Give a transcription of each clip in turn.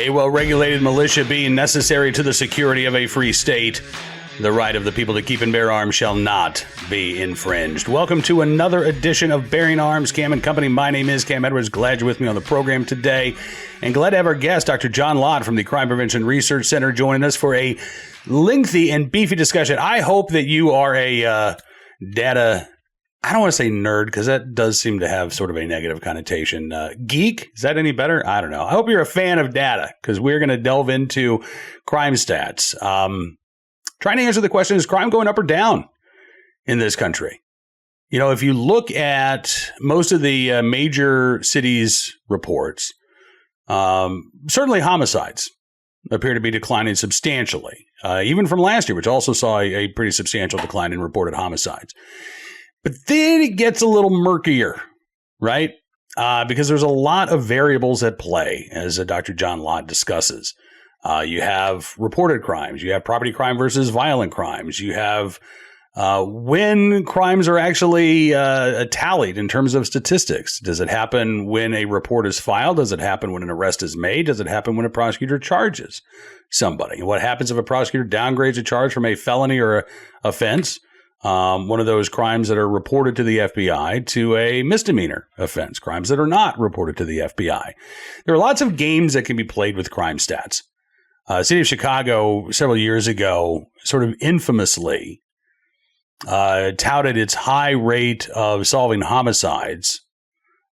A well-regulated militia being necessary to the security of a free state, the right of the people to keep and bear arms shall not be infringed. Welcome to another edition of Bearing Arms, Cam and Company. My name is Cam Edwards. Glad you're with me on the program today. And glad to have our guest, Dr. John Lott from the Crime Prevention Research Center, joining us for a lengthy and beefy discussion. I hope that you are a data, I don't want to say nerd, because that does seem to have sort of a negative connotation. Geek? Is that any better? I don't know. I hope you're a fan of data, because we're going to delve into crime stats. Trying to answer the question, is crime going up or down in this country? You know, if you look at most of the major cities' reports, certainly homicides appear to be declining substantially, even from last year, which also saw a pretty substantial decline in reported homicides. But then it gets a little murkier, right? Because there's a lot of variables at play, as Dr. John Lott discusses. You have reported crimes. You have property crime versus violent crimes. You have when crimes are actually tallied in terms of statistics. Does it happen when a report is filed? Does it happen when an arrest is made? Does it happen when a prosecutor charges somebody? And what happens if a prosecutor downgrades a charge from a felony or a offense, one of those crimes that are reported to the FBI, to a misdemeanor offense, crimes that are not reported to the FBI? There are lots of games that can be played with crime stats. The city of Chicago several years ago sort of infamously touted its high rate of solving homicides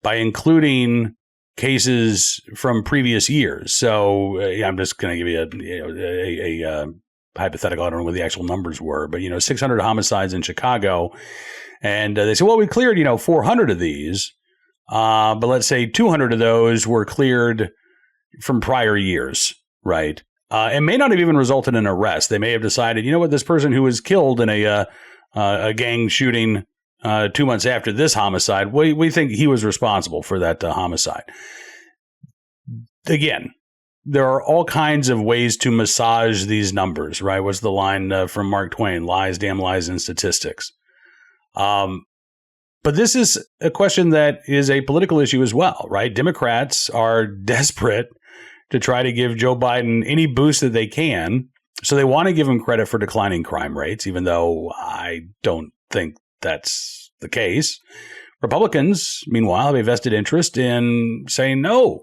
by including cases from previous years. So I'm just going to give you a hypothetical. I don't know what the actual numbers were, but 600 homicides in Chicago, and they said, well, we cleared 400 of these, but let's say 200 of those were cleared from prior years, right? And may not have even resulted in an arrest. They may have decided, this person who was killed in a gang shooting 2 months after this homicide, we think he was responsible for that homicide. Again, there are all kinds of ways to massage these numbers, right? What's the line from Mark Twain? Lies, damn lies, and statistics. But this is a question that is a political issue as well, right? Democrats are desperate to try to give Joe Biden any boost that they can. So they want to give him credit for declining crime rates, even though I don't think that's the case. Republicans, meanwhile, have a vested interest in saying, no,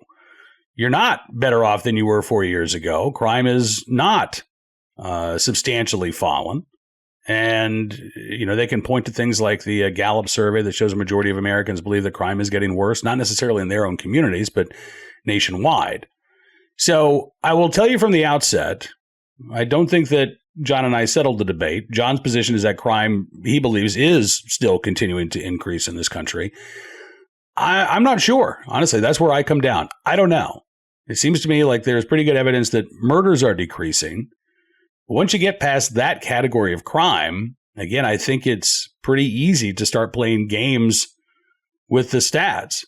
you're not better off than you were 4 years ago. Crime is not substantially fallen. And, they can point to things like the Gallup survey that shows a majority of Americans believe that crime is getting worse, not necessarily in their own communities, but nationwide. So I will tell you from the outset, I don't think that John and I settled the debate. John's position is that crime, he believes, is still continuing to increase in this country. I'm not sure. Honestly, that's where I come down. I don't know. It seems to me like there's pretty good evidence that murders are decreasing. But once you get past that category of crime, again, I think it's pretty easy to start playing games with the stats.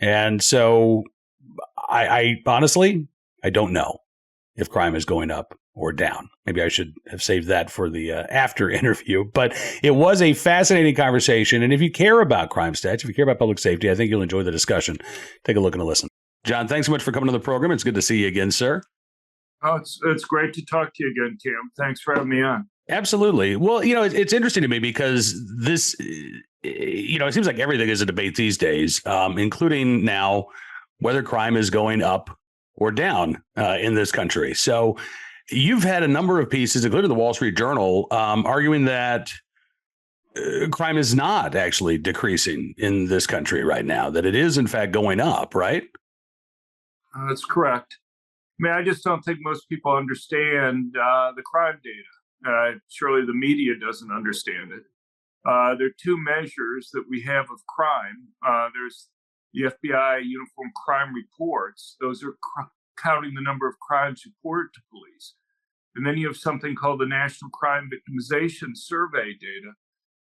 And so I honestly, I don't know if crime is going up or down. Maybe I should have saved that for the after interview. But it was a fascinating conversation. And if you care about crime stats, if you care about public safety, I think you'll enjoy the discussion. Take a look and a listen. John, thanks so much for coming to the program. It's good to see you again, sir. Oh, it's great to talk to you again, Cam. Thanks for having me on. Absolutely. Well, it's interesting to me because this, it seems like everything is a debate these days, including now whether crime is going up or down in this country. So you've had a number of pieces, including the Wall Street Journal, arguing that crime is not actually decreasing in this country right now, that it is, in fact, going up, right? That's correct. I just don't think most people understand the crime data. Surely the media doesn't understand it. There are two measures that we have of crime. There's the FBI Uniform Crime Reports. Those are counting the number of crimes reported to police. And then you have something called the National Crime Victimization Survey data,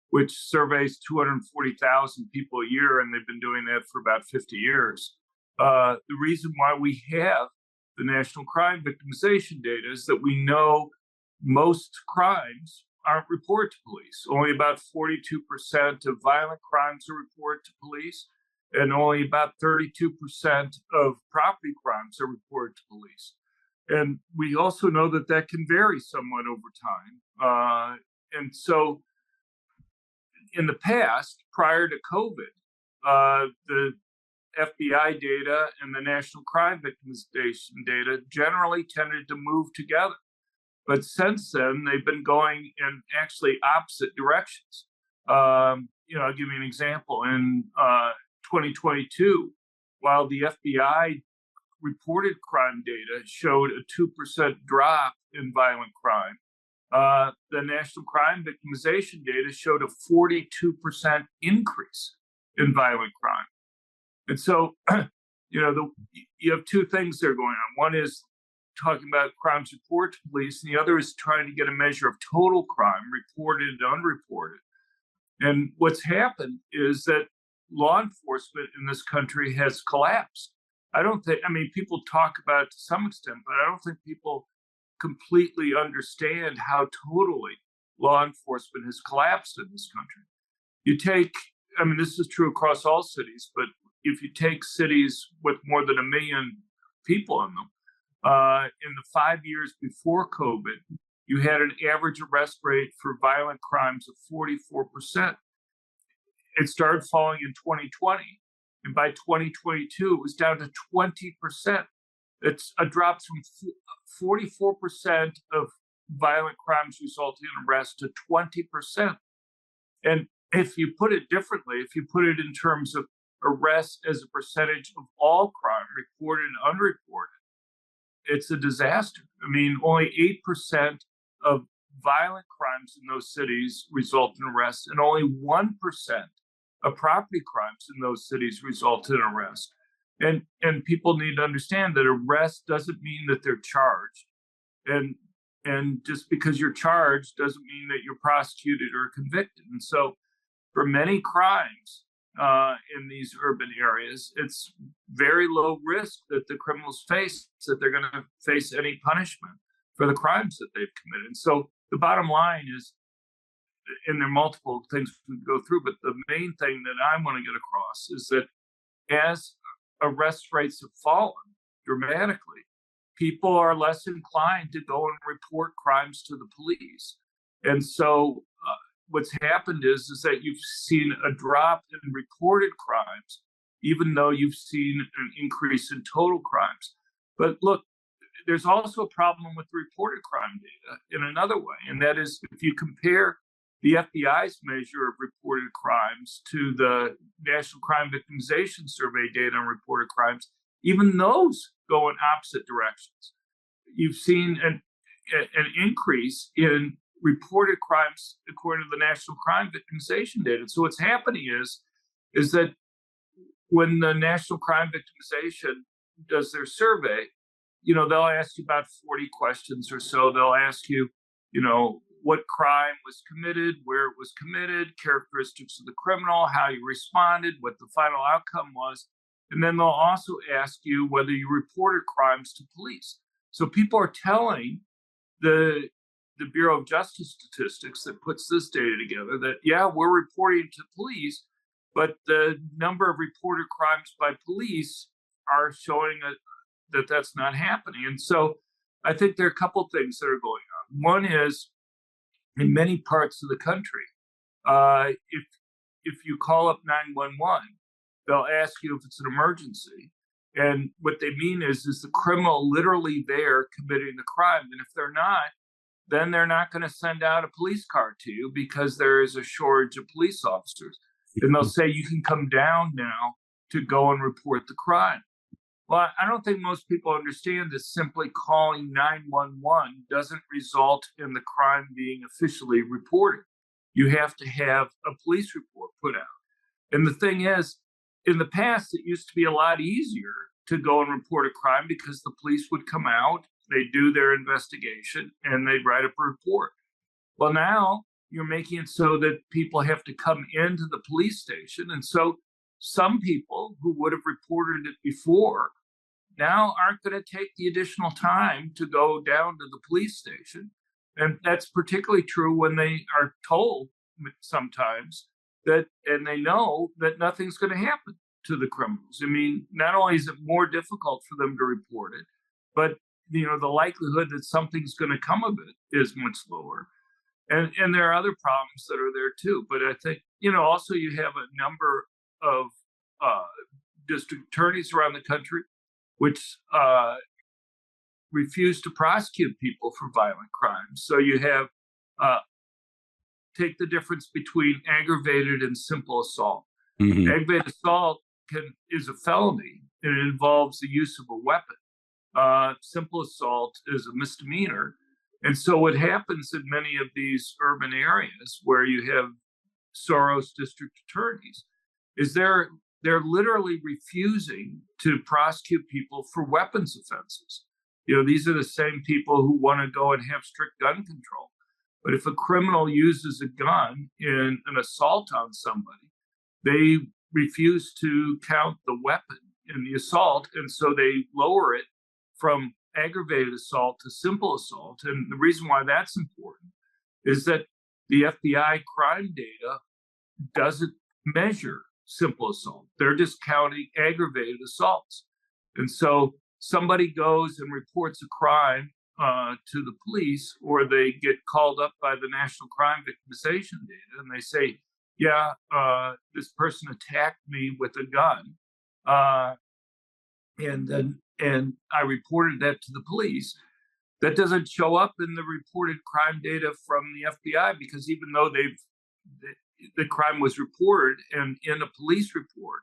which surveys 240,000 people a year, and they've been doing that for about 50 years. The reason why we have the National Crime Victimization data is that we know most crimes aren't reported to police. Only about 42% of violent crimes are reported to police, and only about 32% of property crimes are reported to police. And we also know that that can vary somewhat over time. And so in the past, prior to COVID, the FBI data and the National Crime Victimization data generally tended to move together. But since then, they've been going in actually opposite directions. I'll give you an example. In 2022, while the FBI reported crime data showed a 2% drop in violent crime, the National Crime Victimization data showed a 42% increase in violent crime. And so, you have two things that are going on. One is talking about crimes reported to police, and the other is trying to get a measure of total crime, reported and unreported. And what's happened is that law enforcement in this country has collapsed. People talk about it to some extent, but I don't think people completely understand how totally law enforcement has collapsed in this country. This is true across all cities, but if you take cities with more than 1 million people in them, in the 5 years before COVID, you had an average arrest rate for violent crimes of 44%. It started falling in 2020, and by 2022, it was down to 20%. It's a drop from 44% of violent crimes resulting in arrest to 20%. And if you put it differently, if you put it in terms of arrests as a percentage of all crime, reported and unreported, it's a disaster. Only 8% of violent crimes in those cities result in arrests, and only 1% of property crimes in those cities result in arrest. And people need to understand that arrest doesn't mean that they're charged. And just because you're charged doesn't mean that you're prosecuted or convicted. And so for many crimes in these urban areas, it's very low risk that the criminals face, that they're going to face any punishment for the crimes that they've committed. And so the bottom line is, and there are multiple things we can go through, but the main thing that I want to get across is that as arrest rates have fallen dramatically, people are less inclined to go and report crimes to the police. And so what's happened is that you've seen a drop in reported crimes, even though you've seen an increase in total crimes. But look, there's also a problem with reported crime data in another way, and that is if you compare the FBI's measure of reported crimes to the National Crime Victimization Survey data on reported crimes, even those go in opposite directions. You've seen an increase in reported crimes according to the National Crime Victimization data. So what's happening is that when the National Crime Victimization does their survey, they'll ask you about 40 questions or so. They'll ask you, what crime was committed, where it was committed, characteristics of the criminal, how you responded, what the final outcome was. And then they'll also ask you whether you reported crimes to police. So people are telling the Bureau of Justice Statistics that puts this data together that, yeah, we're reporting to police, but the number of reported crimes by police are showing that that's not happening. And so I think there are a couple of things that are going on. One is, in many parts of the country, if you call up 911, they'll ask you if it's an emergency. And what they mean is the criminal literally there committing the crime? And if they're not, then they're not going to send out a police car to you because there is a shortage of police officers. And they'll say you can come down now to go and report the crime. Well, I don't think most people understand that simply calling 911 doesn't result in the crime being officially reported. You have to have a police report put out. And the thing is, in the past, it used to be a lot easier to go and report a crime because the police would come out, they'd do their investigation, and they'd write up a report. Well, now you're making it so that people have to come into the police station. And so some people who would have reported it before now aren't going to take the additional time to go down to the police station. And that's particularly true when they are told sometimes that, and they know that nothing's going to happen to the criminals. Not only is it more difficult for them to report it, but the likelihood that something's going to come of it is much lower. And there are other problems that are there too. But I think, also you have a number of district attorneys around the country which refuse to prosecute people for violent crimes. So you have take the difference between aggravated and simple assault. Mm-hmm. Aggravated assault is a felony, and it involves the use of a weapon. Simple assault is a misdemeanor. And so what happens in many of these urban areas where you have Soros district attorneys is they're literally refusing to prosecute people for weapons offenses. These are the same people who want to go and have strict gun control. But if a criminal uses a gun in an assault on somebody, they refuse to count the weapon in the assault. And so they lower it from aggravated assault to simple assault. And the reason why that's important is that the FBI crime data doesn't measure simple assault. They're just counting aggravated assaults. And so somebody goes and reports a crime to the police, or they get called up by the National Crime Victimization Data, and they say, yeah, this person attacked me with a gun. And I reported that to the police. That doesn't show up in the reported crime data from the FBI, because even though the crime was reported and in a police report,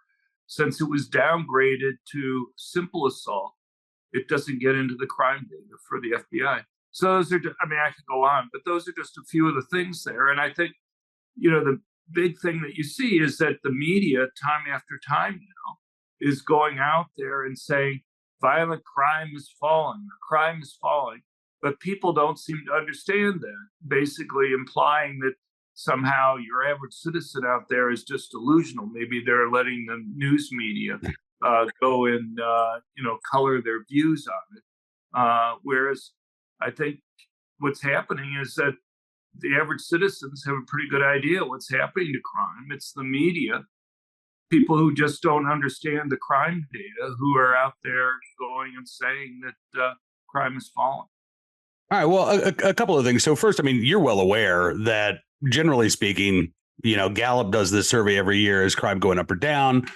since it was downgraded to simple assault, it doesn't get into the crime data for the FBI. So those are, I could go on, but those are just a few of the things there. And I think, the big thing that you see is that the media, time after time now, is going out there and saying, violent crime is falling, crime is falling. But people don't seem to understand that, basically implying that somehow your average citizen out there is just delusional. Maybe they're letting the news media go and, color their views on it. Whereas I think what's happening is that the average citizens have a pretty good idea what's happening to crime. It's the media, people who just don't understand the crime data, who are out there going and saying that crime is falling. All right. Well, a couple of things. So first, you're well aware that generally speaking, Gallup does this survey every year. Is crime going up or down?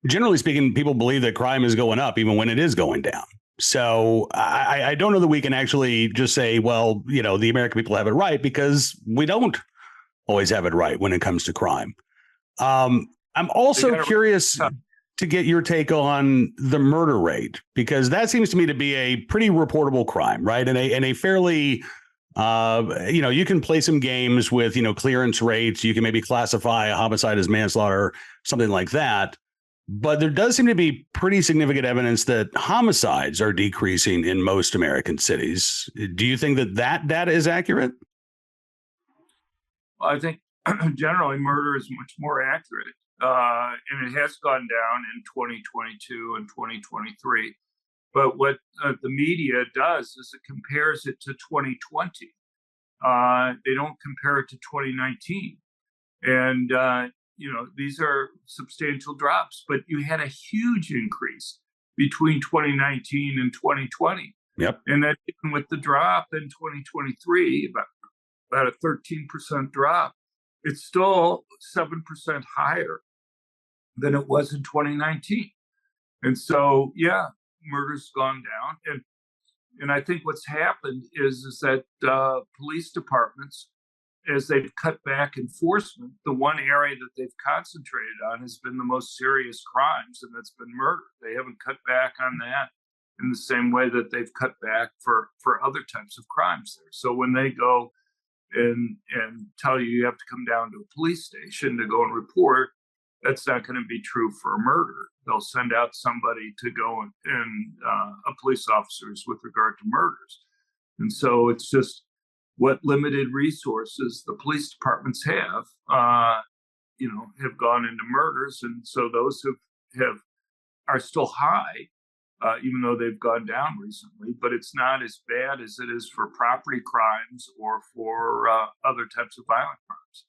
Generally speaking, people believe that crime is going up even when it is going down. So I don't know that we can actually just say, well, the American people have it right, because we don't always have it right when it comes to crime. I'm also curious to get your take on the murder rate, because that seems to me to be a pretty reportable crime, right? And a fairly, you can play some games with, clearance rates. You can maybe classify a homicide as manslaughter, something like that. But there does seem to be pretty significant evidence that homicides are decreasing in most American cities. Do you think that data is accurate? Well, I think generally murder is much more accurate. And it has gone down in 2022 and 2023. But what the media does is it compares it to 2020. They don't compare it to 2019. And, these are substantial drops, but you had a huge increase between 2019 and 2020. Yep. And that even with the drop in 2023, about a 13% drop, it's still 7% higher than it was in 2019. And so, murder's gone down. And I think what's happened is that police departments, as they've cut back enforcement, the one area that they've concentrated on has been the most serious crimes, and that's been murder. They haven't cut back on that in the same way that they've cut back for other types of crimes there. So when they go and tell you have to come down to a police station to go and report, that's not going to be true for a murder. They'll send out somebody to go and police officers with regard to murders. And so it's just what limited resources the police departments have gone into murders. And so those are still high, even though they've gone down recently, but it's not as bad as it is for property crimes or for other types of violent crimes.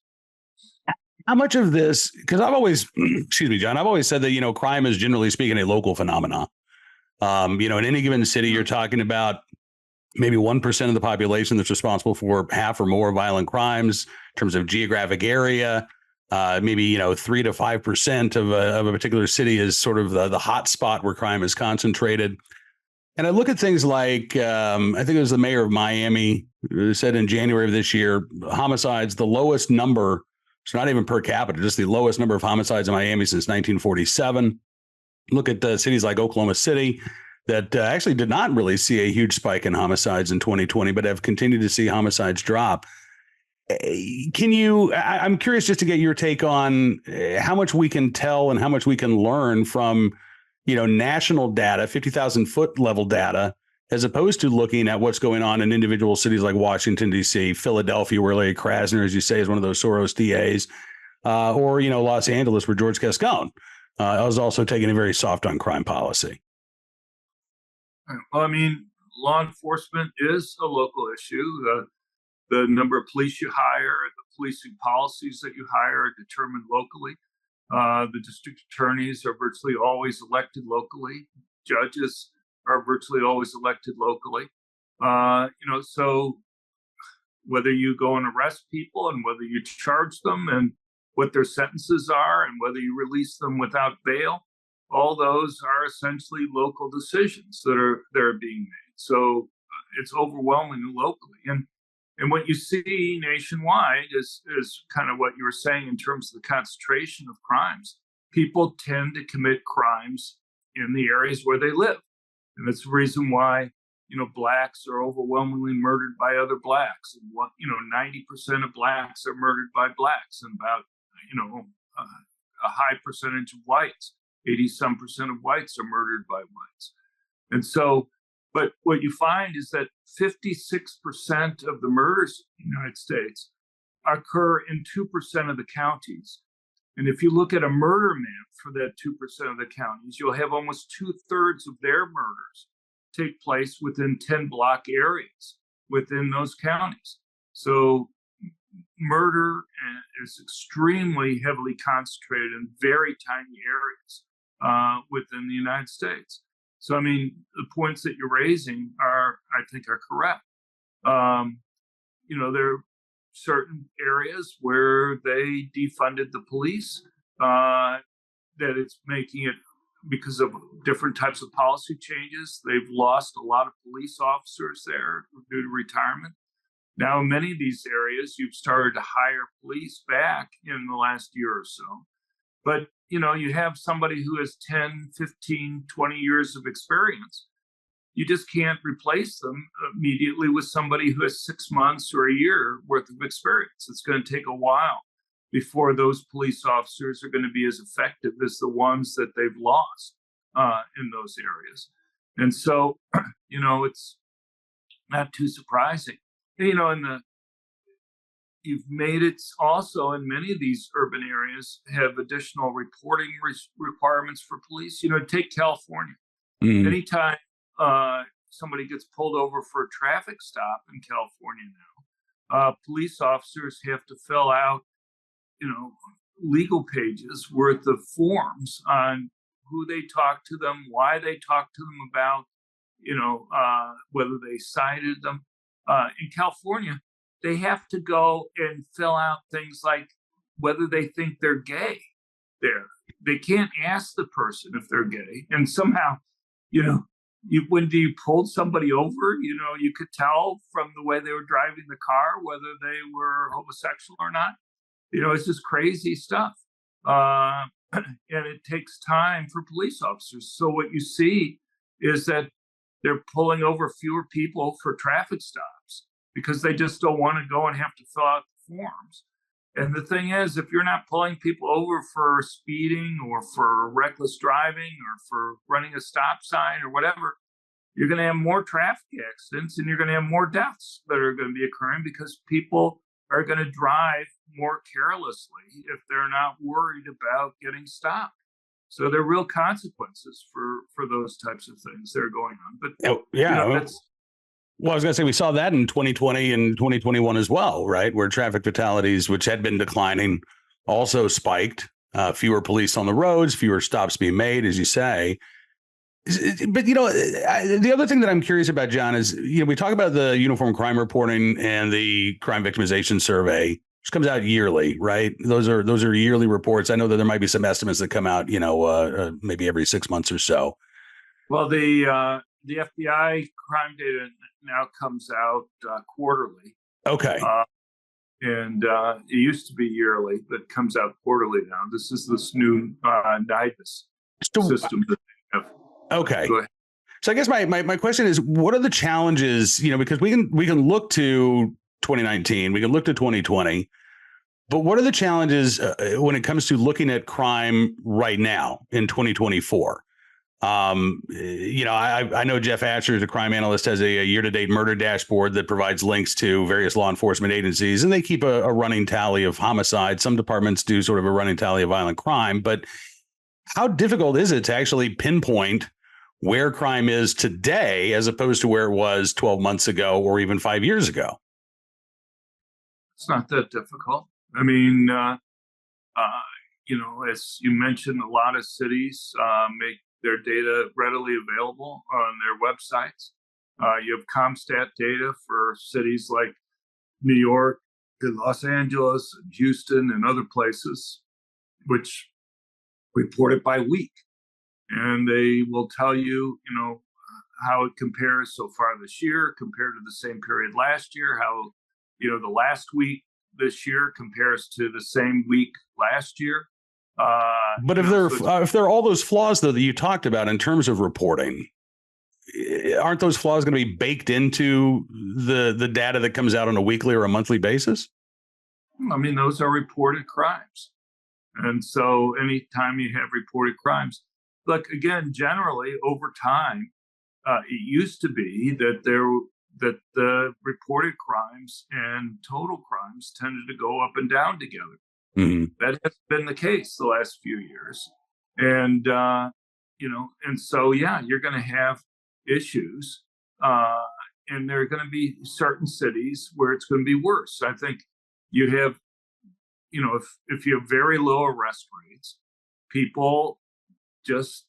How much of this, because I've always, excuse me, John, I've always said that, crime is generally speaking a local phenomenon. In any given city, you're talking about maybe 1% of the population that's responsible for half or more violent crimes in terms of geographic area. Maybe 3 to 5% of a particular city is sort of the hot spot where crime is concentrated. And I look at things like, I think it was the mayor of Miami who said in January of this year, homicides, the lowest number, it's not even per capita, just the lowest number of homicides in Miami since 1947. Look at cities like Oklahoma City that actually did not really see a huge spike in homicides in 2020, but have continued to see homicides drop. I'm curious just to get your take on how much we can tell and how much we can learn from, national data, 50,000 foot level data, as opposed to looking at what's going on in individual cities like Washington, D.C., Philadelphia, where Larry Krasner, as you say, is one of those Soros DAs, or, Los Angeles, where George Gascon was also taking a very soft on crime policy. Well, I mean, law enforcement is a local issue. The number of police you hire, the policing policies that you hire are determined locally. The district attorneys are virtually always elected locally. Judges are virtually always elected locally. So whether you go and arrest people and whether you charge them and what their sentences are and whether you release them without bail, all those are essentially local decisions that are being made. So it's overwhelmingly locally. And what you see nationwide is kind of what you were saying in terms of the concentration of crimes. People tend to commit crimes in the areas where they live. And that's the reason why, blacks are overwhelmingly murdered by other blacks. And 90% of blacks are murdered by blacks, and about, a high percentage of whites, 80-some% of whites are murdered by whites. And so, but what you find is that 56% of the murders in the United States occur in 2% of the counties. And if you look at a murder map for that 2% of the counties, you'll have almost 2/3 of their murders take place within 10-block areas within those counties. So murder is extremely heavily concentrated in very tiny areas within the United States. So, I mean, the points that you're raising I think are correct. There are certain areas where they defunded the police, that it's making it because of different types of policy changes. They've lost a lot of police officers there due to retirement. Now, in many of these areas, you've started to hire police back in the last year or so. But you have somebody who has 10, 15, 20 years of experience. You just can't replace them immediately with somebody who has 6 months or a year worth of experience. It's going to take a while before those police officers are going to be as effective as the ones that they've lost in those areas. And so, it's not too surprising. You've made it also in many of these urban areas have additional reporting requirements for police. Take California. Anytime somebody gets pulled over for a traffic stop in California now, police officers have to fill out, legal pages worth of forms on who they talk to them, why they talk to them about, whether they cited them. In California, they have to go and fill out things like whether they think they're gay there. They can't ask the person if they're gay. And somehow, when you pulled somebody over, you could tell from the way they were driving the car whether they were homosexual or not. It's just crazy stuff. And it takes time for police officers. So what you see is that they're pulling over fewer people for traffic stops because they just don't want to go and have to fill out the forms. And the thing is, if you're not pulling people over for speeding or for reckless driving or for running a stop sign or whatever, you're going to have more traffic accidents and you're going to have more deaths that are going to be occurring because people are going to drive more carelessly if they're not worried about getting stopped. So there are real consequences for those types of things that are going on. But well, I was going to say we saw that in 2020 and 2021 as well, right? Where traffic fatalities, which had been declining, also spiked. Fewer police on the roads, fewer stops being made, as you say. But the other thing that I'm curious about, John, is we talk about the uniform crime reporting and the crime victimization survey, which comes out yearly, right? Those are yearly reports. I know that there might be some estimates that come out, maybe every 6 months or so. Well, the FBI crime data now comes out quarterly. Okay. And it used to be yearly, but it comes out quarterly now. This is this new NIDUS system that they have. Okay. Go ahead. So I guess my question is, what are the challenges? Because we can look to 2019, we can look to 2020, but what are the challenges when it comes to looking at crime right now in 2024? I know Jeff Asher, is a crime analyst, has a year-to-date murder dashboard that provides links to various law enforcement agencies, and they keep a running tally of homicides. Some departments do sort of a running tally of violent crime, but how difficult is it to actually pinpoint where crime is today as opposed to where it was 12 months ago or even 5 years ago? It's not that difficult. I mean, as you mentioned, a lot of cities make their data readily available on their websites. You have ComStat data for cities like New York and Los Angeles and Houston and other places, which report it by week. And they will tell you, how it compares so far this year compared to the same period last year, how, the last week this year compares to the same week last year. But if there are all those flaws, though, that you talked about in terms of reporting, aren't those flaws going to be baked into the data that comes out on a weekly or a monthly basis? I mean, those are reported crimes. And so anytime you have reported crimes, look, again, generally over time, it used to be that the reported crimes and total crimes tended to go up and down together. Mm-hmm. That has been the case the last few years. And, and so, you're going to have issues. And there are going to be certain cities where it's going to be worse. I think you have, if you have very low arrest rates, people just,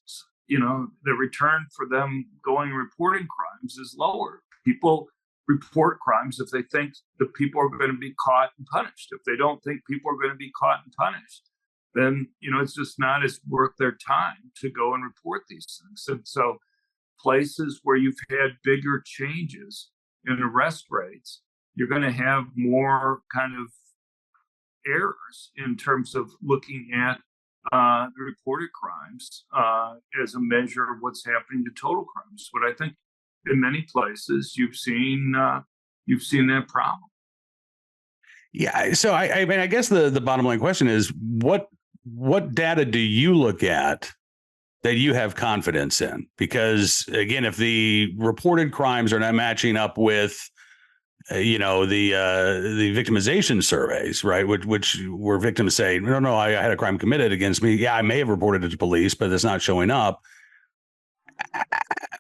the return for them going and reporting crimes is lower. People report crimes if they think that people are going to be caught and punished. If they don't think people are going to be caught and punished, then, it's just not as worth their time to go and report these things. And so places where you've had bigger changes in arrest rates, you're going to have more kind of errors in terms of looking at the reported crimes as a measure of what's happening to total crimes. But I think in many places you've seen that problem. Yeah. So I mean, I guess the bottom line question is what data do you look at that you have confidence in? Because again, if the reported crimes are not matching up with the victimization surveys, right? Which where victims say, no, I had a crime committed against me. Yeah, I may have reported it to police, but it's not showing up.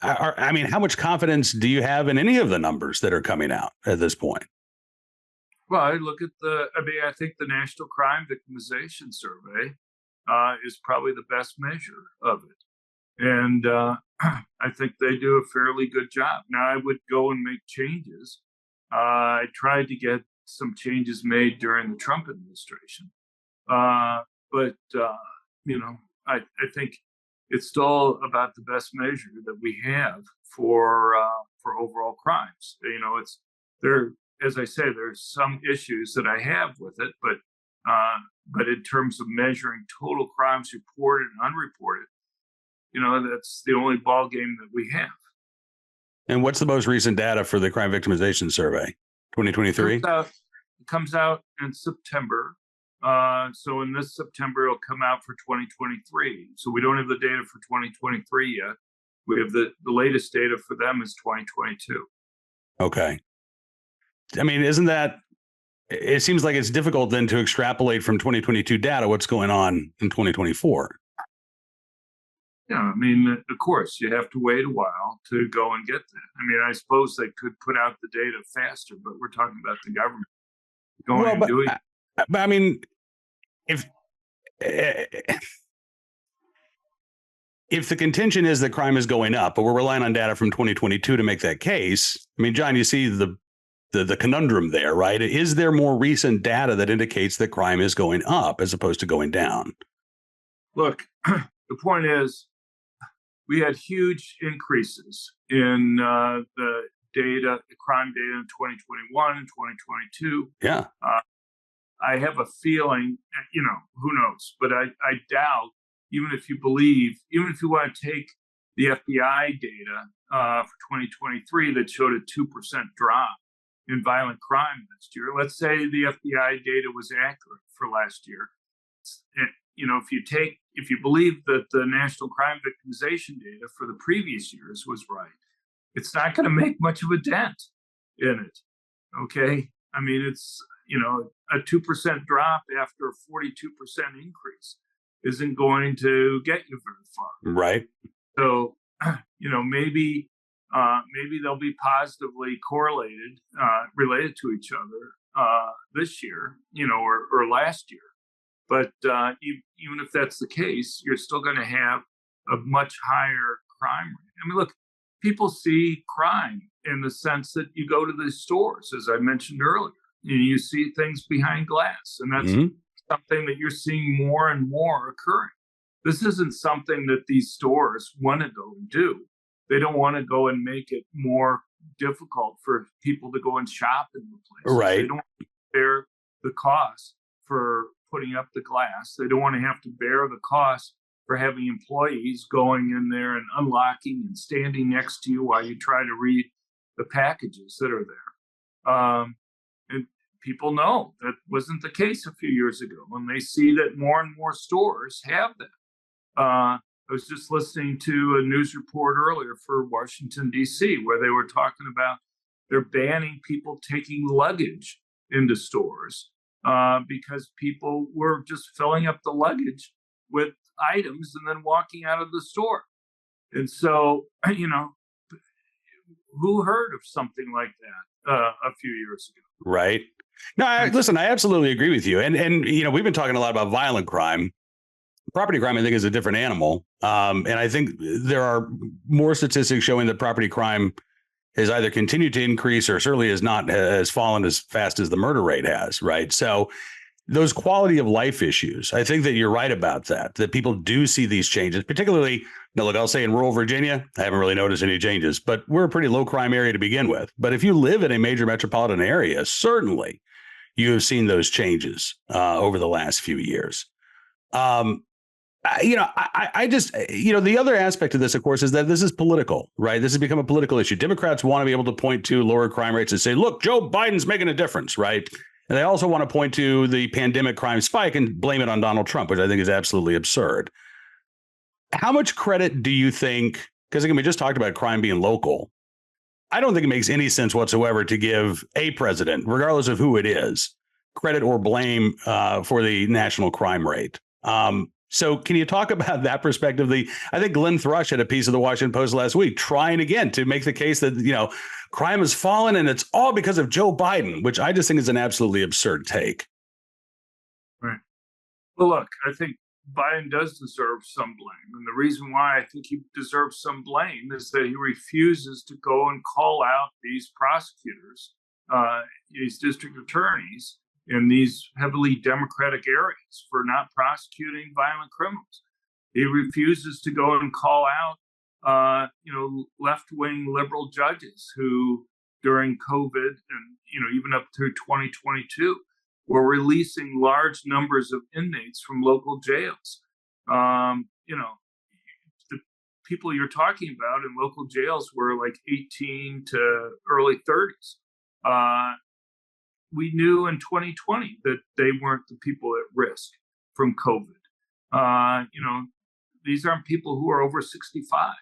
I mean, how much confidence do you have in any of the numbers that are coming out at this point? Well, I think the National Crime Victimization Survey is probably the best measure of it. And I think they do a fairly good job. Now, I would go and make changes. I tried to get some changes made during the Trump administration. But I think it's still about the best measure that we have for overall crimes. It's there. As I say, there's some issues that I have with it, but in terms of measuring total crimes reported and unreported, that's the only ball game that we have. And what's the most recent data for the crime victimization survey? 2023? It comes out in September. So in this September, it'll come out for 2023. So we don't have the data for 2023 yet. We have the latest data for them is 2022. Okay. I mean, it seems like it's difficult then to extrapolate from 2022 data what's going on in 2024. Yeah, I mean, of course, you have to wait a while to go and get that. I mean, I suppose they could put out the data faster, but we're talking about the government going and doing it. But I mean, if if the contention is that crime is going up, but we're relying on data from 2022 to make that case, I mean, John, you see the conundrum there, right? Is there more recent data that indicates that crime is going up as opposed to going down? Look, the point is, we had huge increases in the crime data in 2021 and 2022. Yeah. I have a feeling, who knows, but I doubt, even if you want to take the FBI data for 2023 that showed a 2% drop in violent crime last year. Let's say the FBI data was accurate for last year. If you believe that the national crime victimization data for the previous years was right, it's not going to make much of a dent in it. Okay. I mean, it's, a 2% drop after a 42% increase isn't going to get you very far. Right. So, maybe they'll be positively correlated, related to each other this year, or last year. But even if that's the case, you're still going to have a much higher crime rate. I mean, look, people see crime in the sense that you go to the stores, as I mentioned earlier, and you see things behind glass. And that's something that you're seeing more and more occurring. This isn't something that these stores want to go and do. They don't want to go and make it more difficult for people to go and shop in the place. Right. They don't want to bear the cost for putting up the glass. They don't want to have to bear the cost for having employees going in there and unlocking and standing next to you while you try to read the packages that are there. And people know that wasn't the case a few years ago, and they see that more and more stores have that. I was just listening to a news report earlier for Washington, D.C., where they were talking about they're banning people taking luggage into stores because people were just filling up the luggage with items and then walking out of the store. And so, who heard of something like that a few years ago? Right. No, listen, I absolutely agree with you. And we've been talking a lot about violent crime. Property crime, I think, is a different animal. And I think there are more statistics showing that property crime has either continued to increase or certainly has fallen as fast as the murder rate has. Right. So those quality of life issues, I think that you're right about that people do see these changes, particularly, look, I'll say in rural Virginia, I haven't really noticed any changes, but we're a pretty low crime area to begin with. But if you live in a major metropolitan area, certainly you have seen those changes over the last few years. I just, the other aspect of this, of course, is that this is political, right? This has become a political issue. Democrats want to be able to point to lower crime rates and say, look, Joe Biden's making a difference, right? And they also want to point to the pandemic crime spike and blame it on Donald Trump, which I think is absolutely absurd. How much credit do you think, because again, we just talked about crime being local. I don't think it makes any sense whatsoever to give a president, regardless of who it is, credit or blame for the national crime rate. So can you talk about that perspective? I think Glenn Thrush had a piece of the Washington Post last week trying again to make the case that, crime has fallen and it's all because of Joe Biden, which I just think is an absolutely absurd take. Right. Well, look, I think Biden does deserve some blame. And the reason why I think he deserves some blame is that he refuses to go and call out these prosecutors, these district attorneys in these heavily Democratic areas for not prosecuting violent criminals. He refuses to go and call out, left-wing liberal judges who, during COVID and, even up through 2022, were releasing large numbers of inmates from local jails. The people you're talking about in local jails were like 18 to early 30s. We knew in 2020 that they weren't the people at risk from COVID. These aren't people who are over 65.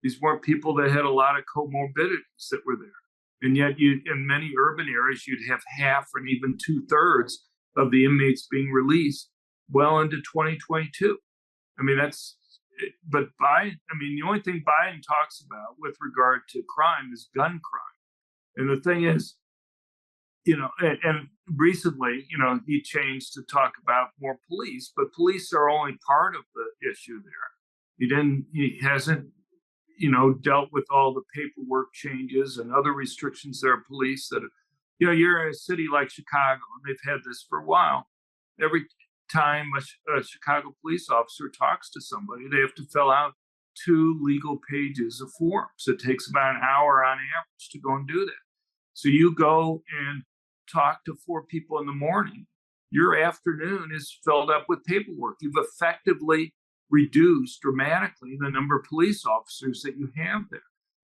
These weren't people that had a lot of comorbidities that were there. And yet in many urban areas, you'd have half and even 2/3 of the inmates being released well into 2022. I mean, but Biden, the only thing Biden talks about with regard to crime is gun crime. And the thing is, and recently, he changed to talk about more police, but police are only part of the issue there. He hasn't, dealt with all the paperwork changes and other restrictions that are police that, you're in a city like Chicago, and they've had this for a while. Every time a Chicago police officer talks to somebody, they have to fill out 2 legal pages of forms. It takes about an hour on average to go and do that. So you go and talk to 4 people in the morning, your afternoon is filled up with paperwork. You've effectively reduced dramatically the number of police officers that you have there.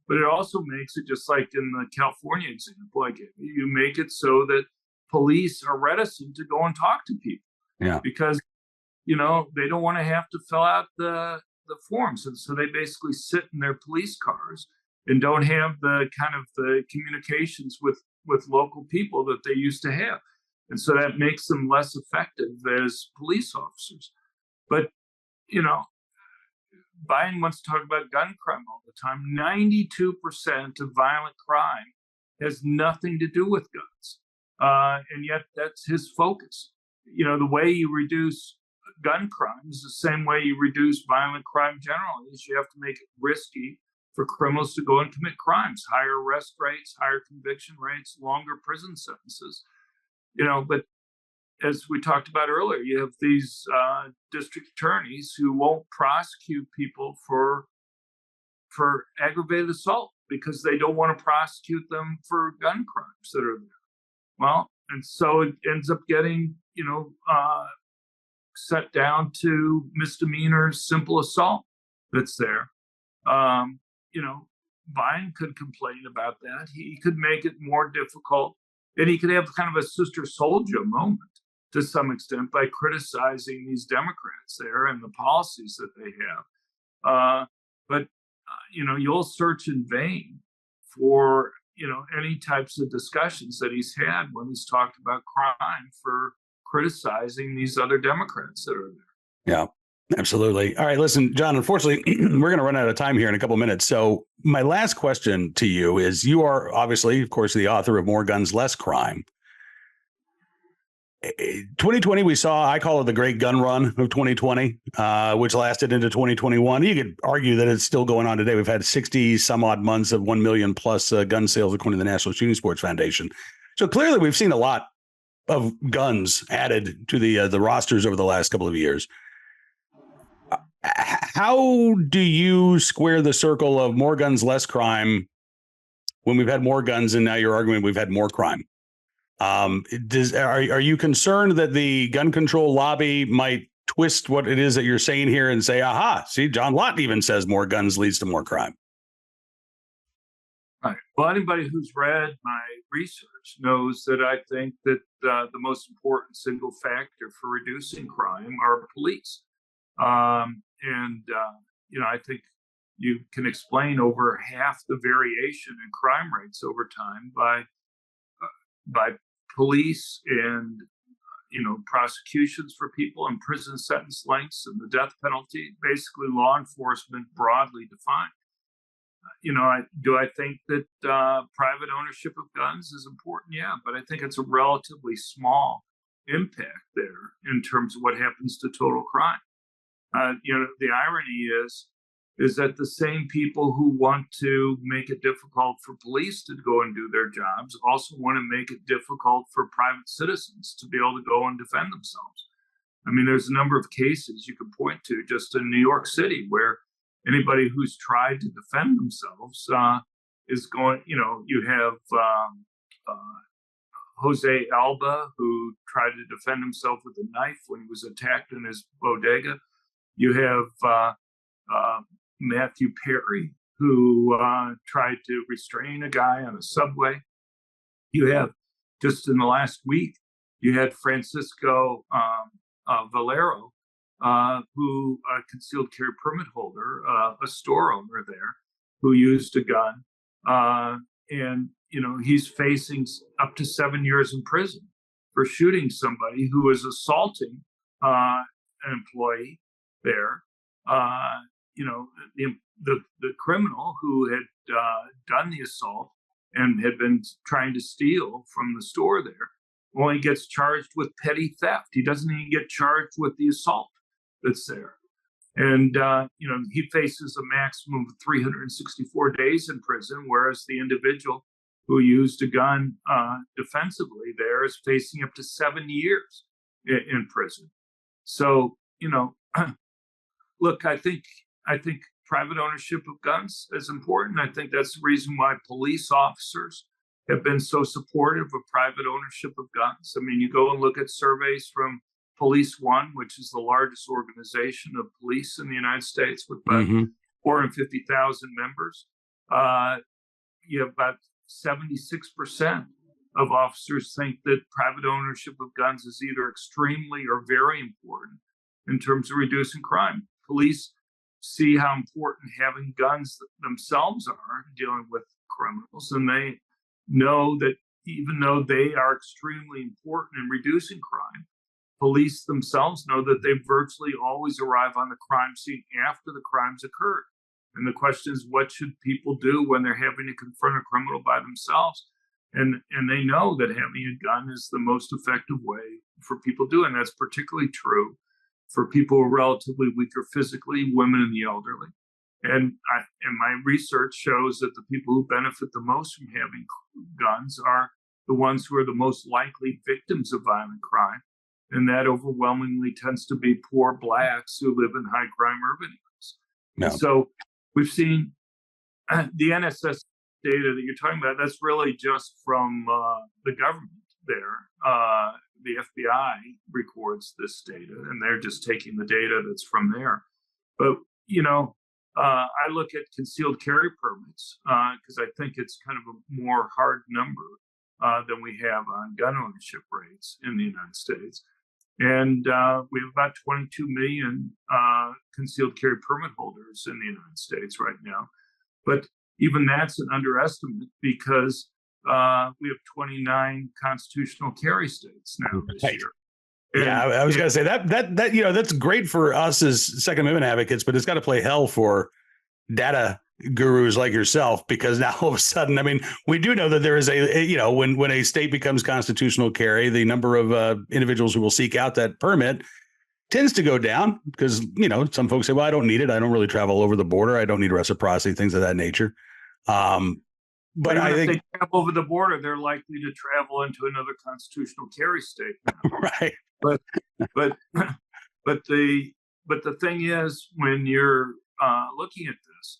But it also makes it, just like in the California example I gave you, make it so that police are reticent to go and talk to people. Yeah. Because, they don't want to have to fill out the forms. And so they basically sit in their police cars and don't have the kind of the communications with local people that they used to have. And so that makes them less effective as police officers. But, Biden wants to talk about gun crime all the time. 92% of violent crime has nothing to do with guns. And yet that's his focus. The way you reduce gun crime is the same way you reduce violent crime generally, is you have to make it risky for criminals to go and commit crimes. Higher arrest rates, higher conviction rates, longer prison sentences. But as we talked about earlier, you have these district attorneys who won't prosecute people for aggravated assault because they don't want to prosecute them for gun crimes that are there. Well, and so it ends up getting, set down to misdemeanor simple assault that's there. Biden could complain about that. He could make it more difficult, and he could have kind of a Sister Soldier moment to some extent by criticizing these Democrats there and the policies that they have. But you'll search in vain for, any types of discussions that he's had when he's talked about crime for criticizing these other Democrats that are there. Yeah, absolutely. All right, listen, John, unfortunately, we're going to run out of time here in a couple of minutes. So my last question to you is, you are obviously, of course, the author of More Guns, Less Crime. 2020, we saw, I call it the great gun run of 2020, which lasted into 2021. You could argue that it's still going on today. We've had 60 some odd months of 1 million plus gun sales, according to the National Shooting Sports Foundation. So clearly we've seen a lot of guns added to the rosters over the last couple of years. How do you square the circle of more guns, less crime when we've had more guns and now you're arguing we've had more crime? Are you concerned that the gun control lobby might twist what it is that you're saying here and say, aha, see, John Lott even says more guns leads to more crime? Right. Well, anybody who's read my research knows that I think that the most important single factor for reducing crime are police. I think you can explain over half the variation in crime rates over time by police and prosecutions for people and prison sentence lengths and the death penalty, basically law enforcement broadly defined. Do I think that private ownership of guns is important? Yeah, but I think it's a relatively small impact there in terms of what happens to total crime. The irony is that the same people who want to make it difficult for police to go and do their jobs also want to make it difficult for private citizens to be able to go and defend themselves. I mean, there's a number of cases you can point to just in New York City where anybody who's tried to defend themselves is going, you have Jose Alba, who tried to defend himself with a knife when he was attacked in his bodega. You have Matthew Perry, who tried to restrain a guy on a subway. You have, just in the last week, you had Francisco Valero, who concealed carry permit holder, a store owner there, who used a gun. And he's facing up to 7 years in prison for shooting somebody who was assaulting an employee there. The criminal who had done the assault and had been trying to steal from the store there only gets charged with petty theft. He doesn't even get charged with the assault that's there. And, he faces a maximum of 364 days in prison, whereas the individual who used a gun defensively there is facing up to 7 years in prison. So, look, I think private ownership of guns is important. I think that's the reason why police officers have been so supportive of private ownership of guns. I mean, you go and look at surveys from Police One, which is the largest organization of police in the United States with about 450,000 members. You have about 76% of officers think that private ownership of guns is either extremely or very important in terms of reducing crime. Police see how important having guns themselves are dealing with criminals, and they know that even though they are extremely important in reducing crime, police themselves know that they virtually always arrive on the crime scene after the crime's occurred. And the question is, what should people do when they're having to confront a criminal by themselves? And they know that having a gun is the most effective way for people to do it. And that's particularly true for people who are relatively weaker physically, women and the elderly. And my research shows that the people who benefit the most from having guns are the ones who are the most likely victims of violent crime. And that overwhelmingly tends to be poor Blacks who live in high crime urban areas. No. So we've seen the NSS data that you're talking about, that's really just from the government there. The FBI records this data, and they're just taking the data that's from there. But, I look at concealed carry permits because I think it's kind of a more hard number than we have on gun ownership rates in the United States. And we have about 22 million concealed carry permit holders in the United States right now. But even that's an underestimate because we have 29 constitutional carry states now this year. And, yeah, I was going to say that that's great for us as Second Amendment advocates, but it's got to play hell for data gurus like yourself, because now all of a sudden, I mean, we do know that there is when a state becomes constitutional carry, the number of individuals who will seek out that permit tends to go down because, some folks say, well, I don't need it. I don't really travel over the border. I don't need reciprocity, things of that nature. But I think if they travel over the border, they're likely to travel into another constitutional carry state. Right. But the thing is, when you're looking at this,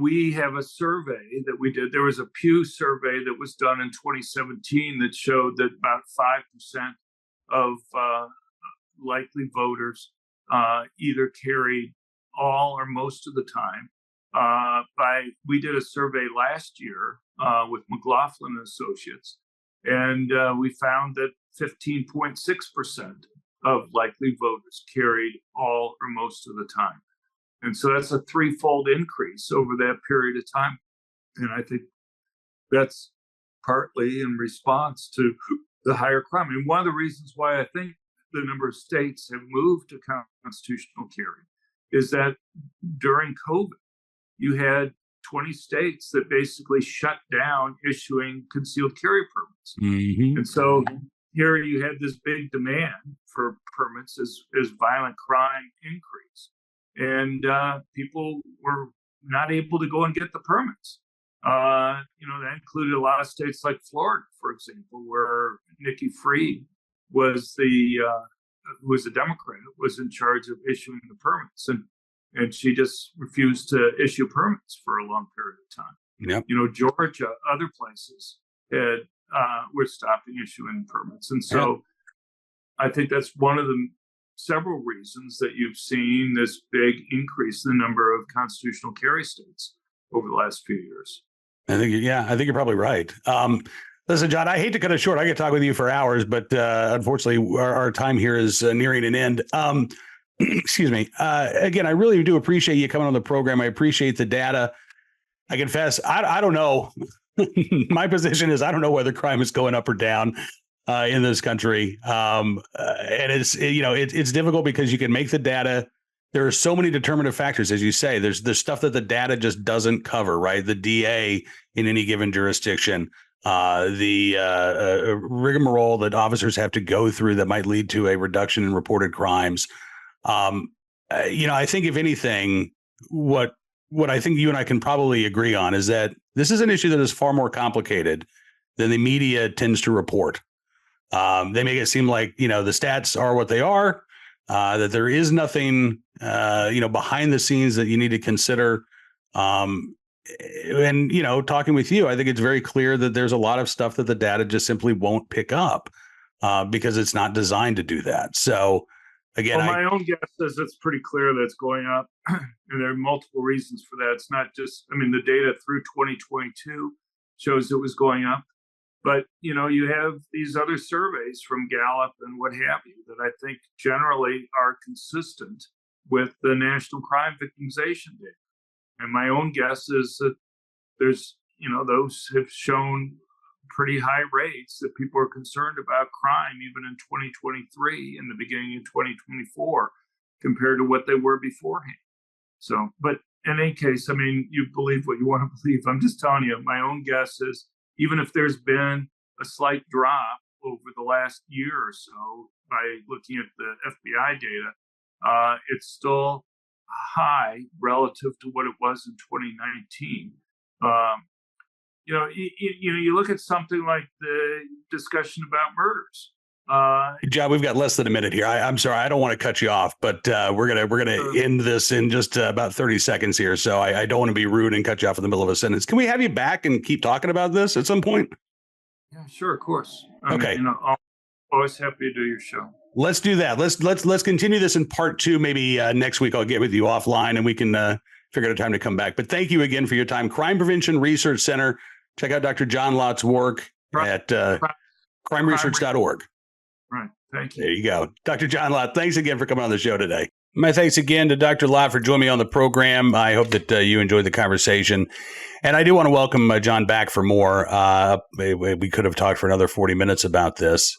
we have a survey that we did. There was a Pew survey that was done in 2017 that showed that about 5% of likely voters either carried all or most of the time. We did a survey last year with McLaughlin and Associates, and we found that 15.6% of likely voters carried all or most of the time. And so that's a threefold increase over that period of time. And I think that's partly in response to the higher crime. And one of the reasons why I think the number of states have moved to constitutional carry is that during COVID, you had 20 states that basically shut down issuing concealed carry permits. Mm-hmm. And so here you had this big demand for permits as violent crime increased. And people were not able to go and get the permits. That included a lot of states like Florida, for example, where Nikki Fried was who was a Democrat, was in charge of issuing the permits. And she just refused to issue permits for a long period of time. Yep. Georgia, other places were stopping issuing permits. And so I think that's one of the several reasons that you've seen this big increase in the number of constitutional carry states over the last few years. I think you're probably right. Listen, John, I hate to cut it short. I could talk with you for hours, but unfortunately, our time here is nearing an end. Excuse me. Again, I really do appreciate you coming on the program. I appreciate the data. I confess, I don't know. My position is I don't know whether crime is going up or down in this country. And it's difficult because you can make the data. There are so many determinative factors, as you say. There's stuff that the data just doesn't cover, right? The DA in any given jurisdiction, the rigmarole that officers have to go through that might lead to a reduction in reported crimes. I think if anything, what I think you and I can probably agree on is that this is an issue that is far more complicated than the media tends to report. They make it seem like, the stats are what they are, that there is nothing, behind the scenes that you need to consider. And, talking with you, I think it's very clear that there's a lot of stuff that the data just simply won't pick up because it's not designed to do that. So, again, my own guess is it's pretty clear that it's going up. And there are multiple reasons for that. It's not just, the data through 2022 shows it was going up. But, you have these other surveys from Gallup and what have you that I think generally are consistent with the national crime victimization data. And my own guess is that there's, those have shown pretty high rates that people are concerned about crime even in 2023 and the beginning of 2024 compared to what they were beforehand. So, but in any case, you believe what you want to believe. I'm just telling you, my own guess is even if there's been a slight drop over the last year or so by looking at the FBI data, it's still high relative to what it was in 2019. You look at something like the discussion about murders. John, we've got less than a minute here. I'm sorry, I don't want to cut you off, but we're gonna end this in just about 30 seconds here. So I don't want to be rude and cut you off in the middle of a sentence. Can we have you back and keep talking about this at some point? Yeah, sure, of course. Okay. I'm always happy to do your show. Let's do that. Let's continue this in part 2. Maybe next week I'll get with you offline and we can figure out a time to come back. But thank you again for your time. Crime Prevention Research Center. Check out Dr. John Lott's work at crimeresearch.org. Right. Thank you. There you go. Dr. John Lott, thanks again for coming on the show today. My thanks again to Dr. Lott for joining me on the program. I hope that you enjoyed the conversation. And I do want to welcome John back for more. We could have talked for another 40 minutes about this.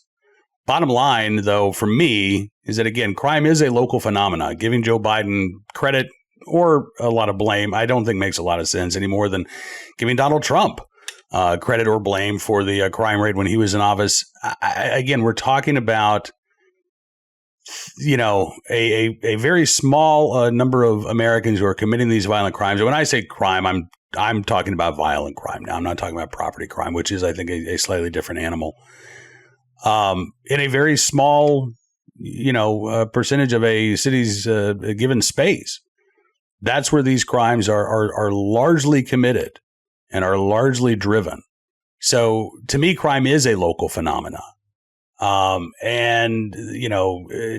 Bottom line, though, for me, is that, again, crime is a local phenomenon. Giving Joe Biden credit or a lot of blame, I don't think makes a lot of sense any more than giving Donald Trump credit or blame for the crime rate when he was in office. Again, we're talking about, a very small number of Americans who are committing these violent crimes. And when I say crime, I'm talking about violent crime now. I'm not talking about property crime, which is, I think, a slightly different animal. In a very small, percentage of a city's given space. That's where these crimes are largely committed and are largely driven. So to me, crime is a local phenomenon. And,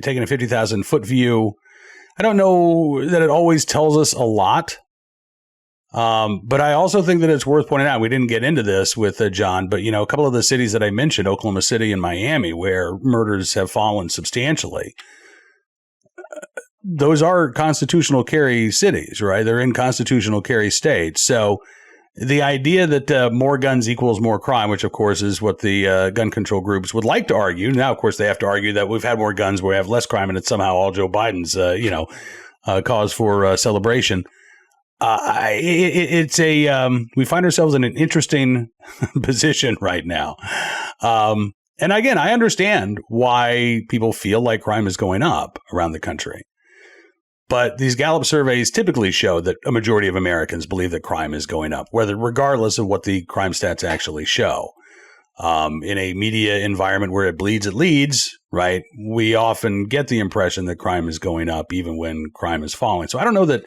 taking a 50,000 foot view, I don't know that it always tells us a lot. But I also think that it's worth pointing out, we didn't get into this with John, but, a couple of the cities that I mentioned, Oklahoma City and Miami, where murders have fallen substantially, those are constitutional carry cities, right? They're in constitutional carry states. So the idea that more guns equals more crime, which, of course, is what the gun control groups would like to argue. Now, of course, they have to argue that we've had more guns, we have less crime, and it's somehow all Joe Biden's, cause for celebration. We find ourselves in an interesting position right now. And again, I understand why people feel like crime is going up around the country. But these Gallup surveys typically show that a majority of Americans believe that crime is going up, regardless of what the crime stats actually show. In a media environment where it bleeds, it leads, right? We often get the impression that crime is going up even when crime is falling. So I don't know that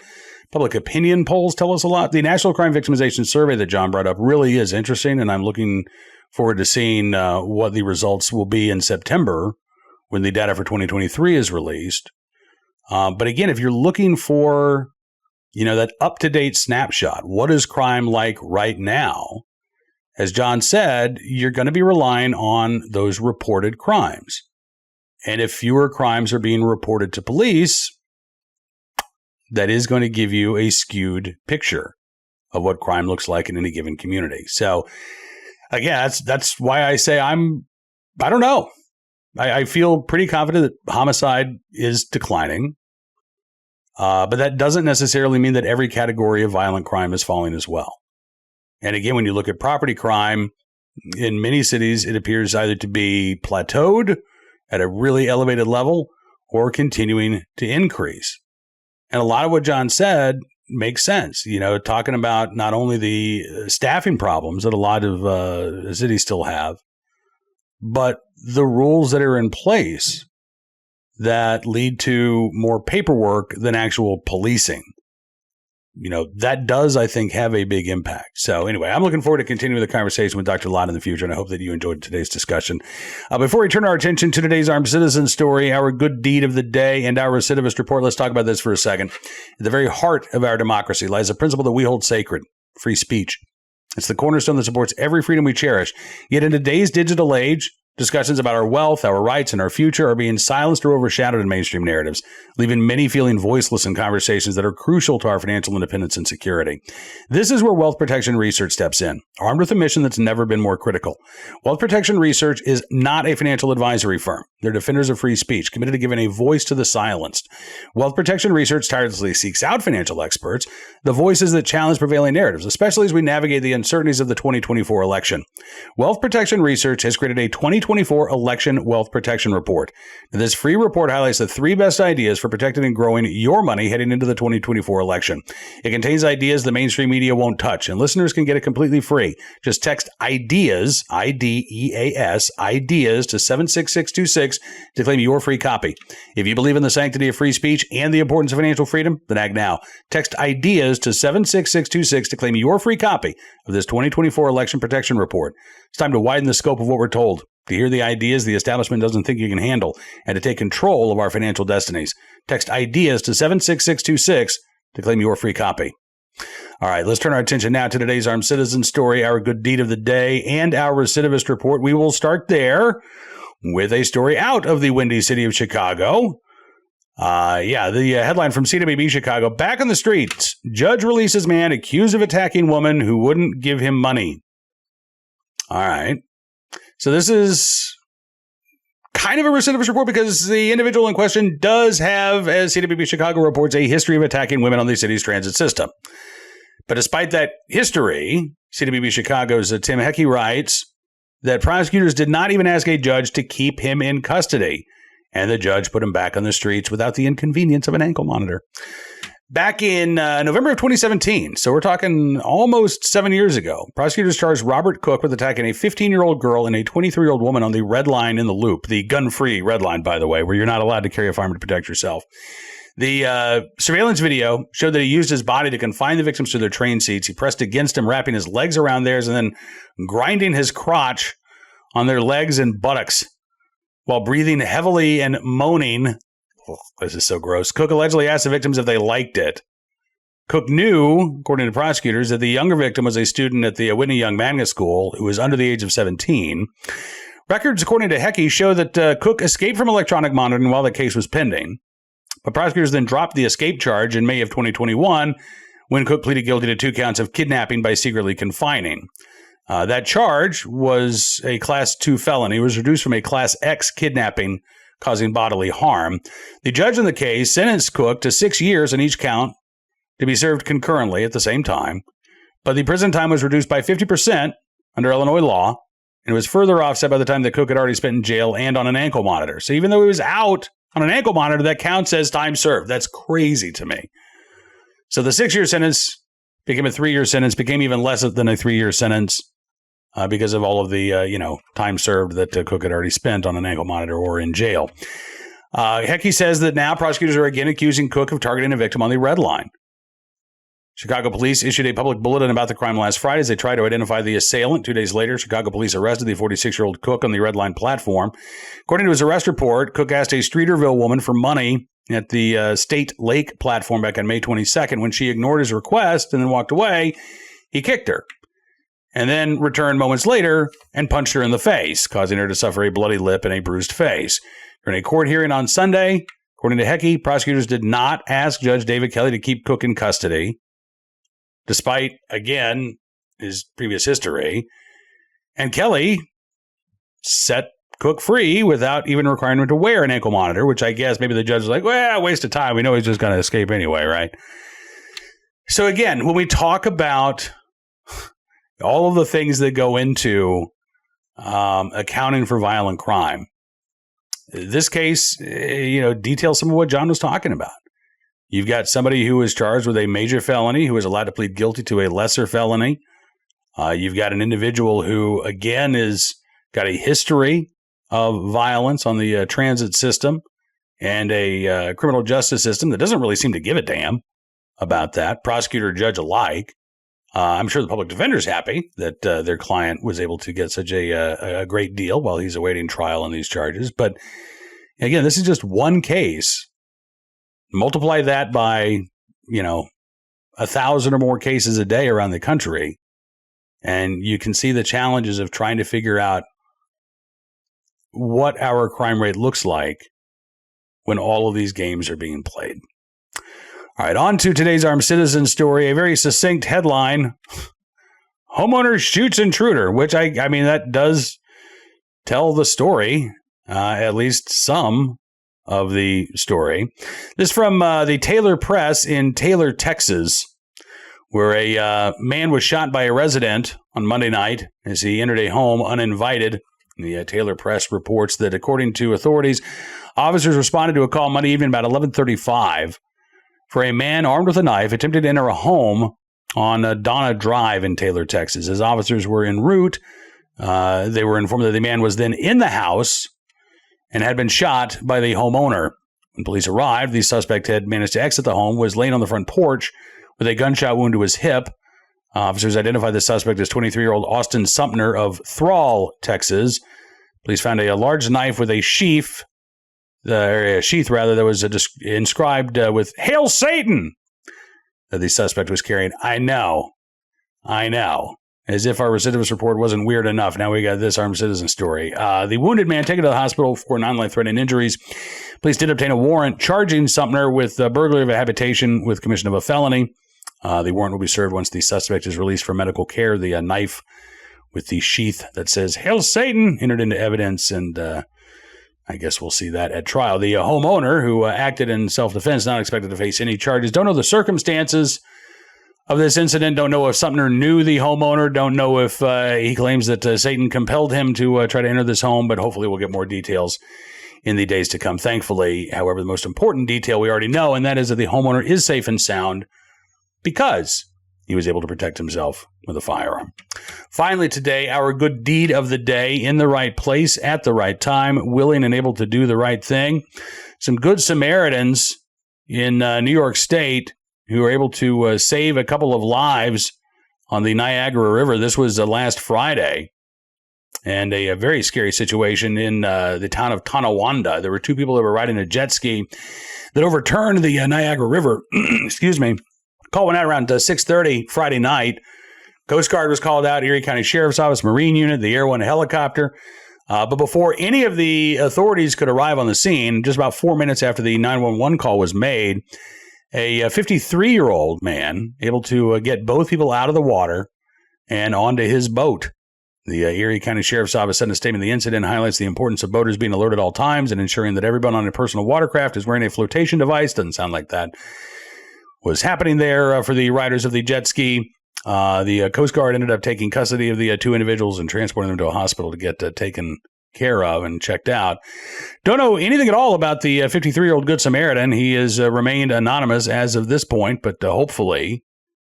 public opinion polls tell us a lot. The National Crime Victimization Survey that John brought up really is interesting, and I'm looking forward to seeing what the results will be in September when the data for 2023 is released. But again, if you're looking for, that up-to-date snapshot, what is crime like right now? As John said, you're going to be relying on those reported crimes. And if fewer crimes are being reported to police, that is going to give you a skewed picture of what crime looks like in any given community. So again, that's why I say I don't know. I feel pretty confident that homicide is declining. But that doesn't necessarily mean that every category of violent crime is falling as well. And again, when you look at property crime, in many cities, it appears either to be plateaued at a really elevated level, or continuing to increase. And a lot of what John said makes sense, talking about not only the staffing problems that a lot of cities still have, but the rules that are in place that lead to more paperwork than actual policing. That does, I think, have a big impact. So anyway, I'm looking forward to continuing the conversation with Dr. Lott in the future, and I hope that you enjoyed today's discussion. Before we turn our attention to today's Armed Citizen story, our good deed of the day, and our recidivist report, let's talk about this for a second. At the very heart of our democracy lies a principle that we hold sacred: free speech. It's the cornerstone that supports every freedom we cherish. Yet in today's digital age, discussions about our wealth, our rights, and our future are being silenced or overshadowed in mainstream narratives, leaving many feeling voiceless in conversations that are crucial to our financial independence and security. This is where Wealth Protection Research steps in, armed with a mission that's never been more critical. Wealth Protection Research is not a financial advisory firm. They're defenders of free speech, committed to giving a voice to the silenced. Wealth Protection Research tirelessly seeks out financial experts, the voices that challenge prevailing narratives, especially as we navigate the uncertainties of the 2024 election. Wealth Protection Research has created a 2024 Election Wealth Protection Report. Now, this free report highlights the 3 best ideas for protecting and growing your money heading into the 2024 election. It contains ideas the mainstream media won't touch, and listeners can get it completely free. Just text IDEAS, IDEAS, IDEAS to 76626 to claim your free copy. If you believe in the sanctity of free speech and the importance of financial freedom, then act now. Text IDEAS to 76626 to claim your free copy of this 2024 Election Protection Report. It's time to widen the scope of what we're told, to hear the ideas the establishment doesn't think you can handle, and to take control of our financial destinies. Text IDEAS to 76626 to claim your free copy. All right, let's turn our attention now to today's Armed Citizen story, our good deed of the day, and our recidivist report. We will start there with a story out of the windy city of Chicago. The headline from CWB Chicago: back on the streets, judge releases man accused of attacking woman who wouldn't give him money. All right. So this is kind of a recidivist report because the individual in question does have, as CWB Chicago reports, a history of attacking women on the city's transit system. But despite that history, CWB Chicago's Tim Heckey writes that prosecutors did not even ask a judge to keep him in custody, and the judge put him back on the streets without the inconvenience of an ankle monitor. Back in November of 2017, so we're talking almost 7 years ago, prosecutors charged Robert Cook with attacking a 15-year-old girl and a 23-year-old woman on the red line in the Loop, the gun-free red line, by the way, where you're not allowed to carry a firearm to protect yourself. The surveillance video showed that he used his body to confine the victims to their train seats. He pressed against them, wrapping his legs around theirs and then grinding his crotch on their legs and buttocks while breathing heavily and moaning. Oh, this is so gross. Cook allegedly asked the victims if they liked it. Cook knew, according to prosecutors, that the younger victim was a student at the Whitney Young Magnet School who was under the age of 17. Records, according to Heckey, show that Cook escaped from electronic monitoring while the case was pending. But prosecutors then dropped the escape charge in May of 2021 when Cook pleaded guilty to 2 counts of kidnapping by secretly confining. That charge was a Class 2 felony. It was reduced from a Class X kidnapping causing bodily harm. The judge in the case sentenced Cook to 6 years on each count to be served concurrently at the same time, but the prison time was reduced by 50% under Illinois law, and it was further offset by the time that Cook had already spent in jail and on an ankle monitor. So even though he was out on an ankle monitor, that counts as time served. That's crazy to me. So the 6-year sentence became a 3-year sentence, became even less than a 3-year sentence because of all of the, time served that Cook had already spent on an ankle monitor or in jail. Heckey says that now prosecutors are again accusing Cook of targeting a victim on the red line. Chicago police issued a public bulletin about the crime last Friday as they tried to identify the assailant. 2 days later, Chicago police arrested the 46-year-old Cook on the red line platform. According to his arrest report, Cook asked a Streeterville woman for money at the State Lake platform back on May 22nd. When she ignored his request and then walked away, he kicked her and then returned moments later and punched her in the face, causing her to suffer a bloody lip and a bruised face. During a court hearing on Sunday, according to Heckey, prosecutors did not ask Judge David Kelly to keep Cook in custody, despite, again, his previous history. And Kelly set Cook free without even requiring him to wear an ankle monitor, which I guess maybe the judge was like, well, waste of time. We know he's just going to escape anyway, right? So again, when we talk about all of the things that go into accounting for violent crime, this case, details some of what John was talking about. You've got somebody who is charged with a major felony who is allowed to plead guilty to a lesser felony. You've got an individual who, again, is got a history of violence on the transit system and a criminal justice system that doesn't really seem to give a damn about that, prosecutor, judge alike. I'm sure the public defender's happy that their client was able to get such a great deal while he's awaiting trial on these charges. But again, this is just one case. Multiply that by, 1,000 or more cases a day around the country, and you can see the challenges of trying to figure out what our crime rate looks like when all of these games are being played. All right, on to today's Armed Citizen story. A very succinct headline: homeowner shoots intruder, which I mean, that does tell the story, at least some of the story. This from the Taylor Press in Taylor, Texas, where a man was shot by a resident on Monday night as he entered a home uninvited. The Taylor Press reports that, according to authorities, officers responded to a call Monday evening about 11:35 for a man armed with a knife attempted to enter a home on Donna Drive in Taylor, Texas. As officers were en route, they were informed that the man was then in the house and had been shot by the homeowner. When police arrived, the suspect had managed to exit the home, was laying on the front porch with a gunshot wound to his hip. Officers identified the suspect as 23-year-old Austin Sumner of Thrall, Texas. Police found a large knife with a sheath that was inscribed with "Hail Satan" that the suspect was carrying. I know. As if our recidivist report wasn't weird enough, now we got this Armed Citizen story. The wounded man taken to the hospital for non-life-threatening injuries. Police did obtain a warrant charging Sumner with burglary of a habitation with commission of a felony. The warrant will be served once the suspect is released for medical care. The knife with the sheath that says "Hail Satan" entered into evidence, and I guess we'll see that at trial. The homeowner, who acted in self-defense, not expected to face any charges. Don't know the circumstances of this incident. Don't know if Sumner knew the homeowner. Don't know if he claims that Satan compelled him to try to enter this home, but hopefully we'll get more details in the days to come. Thankfully, however, the most important detail we already know, and that is that the homeowner is safe and sound because he was able to protect himself with a firearm. Finally today, our good deed of the day: in the right place at the right time, willing and able to do the right thing. Some good Samaritans in New York State who were able to save a couple of lives on the Niagara River. This was last Friday, and a very scary situation in the town of Tonawanda. There were two people that were riding a jet ski that overturned the Niagara River. Excuse me. Call went out around 6:30 Friday night. Coast Guard was called out, Erie County Sheriff's Office, Marine Unit, the Air One helicopter. But before any of the authorities could arrive on the scene, just about 4 minutes after the 911 call was made, a 53-year-old man able to get both people out of the water and onto his boat. The Erie County Sheriff's Office said in a statement, the incident highlights the importance of boaters being alert at all times and ensuring that everyone on a personal watercraft is wearing a flotation device. Doesn't sound like that was happening there for the riders of the jet ski. The Coast Guard ended up taking custody of the two individuals and transporting them to a hospital to get taken care of and checked out. Don't know anything at all about the 53-year-old Good Samaritan. He has remained anonymous as of this point, but hopefully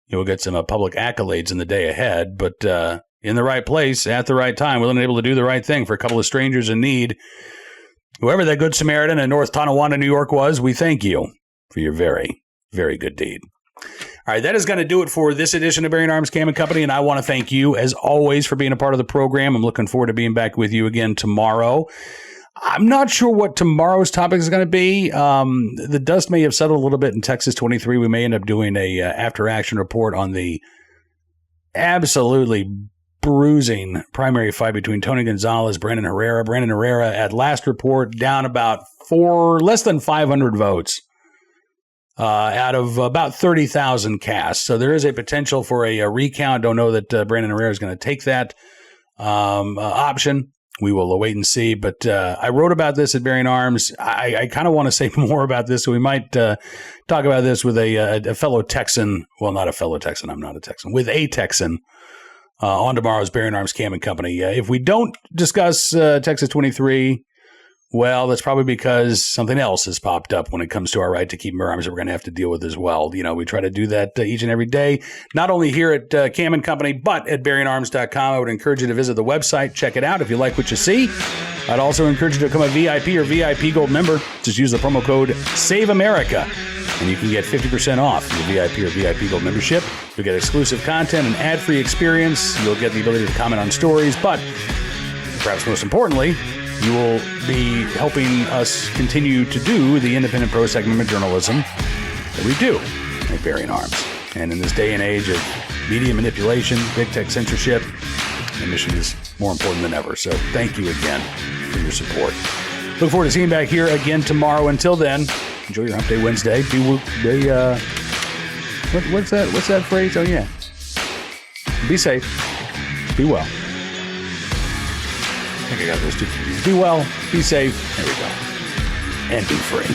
he will get some public accolades in the day ahead. But in the right place at the right time, willing and able to do the right thing for a couple of strangers in need. Whoever that Good Samaritan in North Tonawanda, New York was, we thank you for your very, very good deed. All right, that is going to do it for this edition of Bearing Arms Cam & Company, and I want to thank you, as always, for being a part of the program. I'm looking forward to being back with you again tomorrow. I'm not sure what tomorrow's topic is going to be. The dust may have settled a little bit in Texas 23. We may end up doing a after-action report on the absolutely bruising primary fight between Tony Gonzalez, Brandon Herrera. Brandon Herrera, at last report, down about less than 500 votes. Out of about 30,000 casts. So there is a potential for a recount. Don't know that Brandon Herrera is going to take that option. We will wait and see. But I wrote about this at Bearing Arms. I kind of want to say more about this, so we might talk about this with a fellow Texan. Well, not a fellow Texan. I'm not a Texan. With a Texan on tomorrow's Bearing Arms Cam & Company. If we don't discuss Texas 23, Well, that's probably because something else has popped up when it comes to our right to keep and bear arms that we're going to have to deal with as well. We try to do that each and every day, not only here at Cam and Company, but at bearingarms.com. I would encourage you to visit the website, check it out if you like what you see. I'd also encourage you to become a VIP or VIP Gold member. Just use the promo code SAVEAMERICA, and you can get 50% off your VIP or VIP Gold membership. You'll get exclusive content, an ad-free experience. You'll get the ability to comment on stories, but perhaps most importantly, you will be helping us continue to do the independent pro-segment journalism that we do at Bearing Arms. And in this day and age of media manipulation, big tech censorship, the mission is more important than ever. So thank you again for your support. Look forward to seeing you back here again tomorrow. Until then, enjoy your Hump Day Wednesday. What's that phrase? Oh, yeah. Be safe. Be well. I think I got those two. Be well, be safe, there we go, and be free.